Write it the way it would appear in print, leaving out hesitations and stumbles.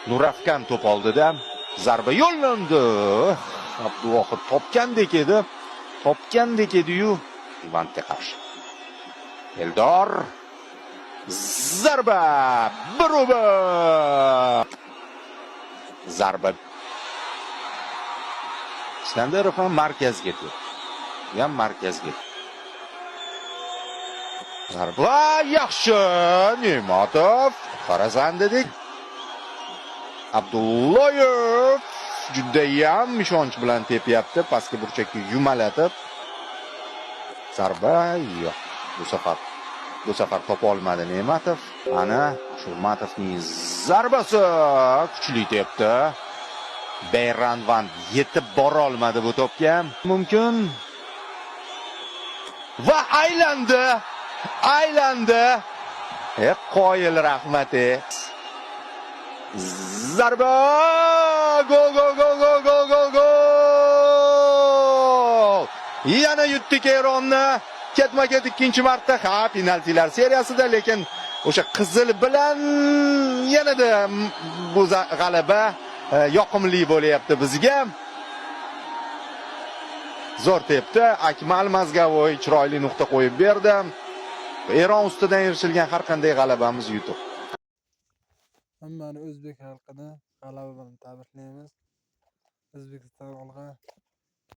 Nurafkan to'p oldida zarba yo'llandi. Abduvohid topgandek edi-yu, Levantga qarshi. Eldor zarba, biroba. Zarba. Iskandarov ham markazga ketdi. Ham markazga. Zarba yaxshi, Ne'matov qarasan dedik. Abdullayev judayam ishonch bilan tepyapti, pastki burchakka yumalatib. Zarba yo'q. Bu safar topa olmadi Ne'matov. Ana Shurmatovning zarbasi kuchli tepdi. Beyranvand yetib bora olmadi bu to'pga. Mumkin. Va aylandi. Qoyil rahmati. Zarba! Gol! Yana yutdik Eronni. Ketma-ket ikkinchi marta penaltilar seriyasida, lekin o'sha qizil bilan yanada bu g'alaba yoqimli bo'layapti bizga. Zo'r tepdi. Akmal Mazgavoy chiroyli nuqta qo'yib berdi. Eron ustidan erishilgan har qanday g'alabamiz yutuq. Hammani o'zbek xalqini g'alaba bilan tabriklaymiz. O'zbekiston olg'a.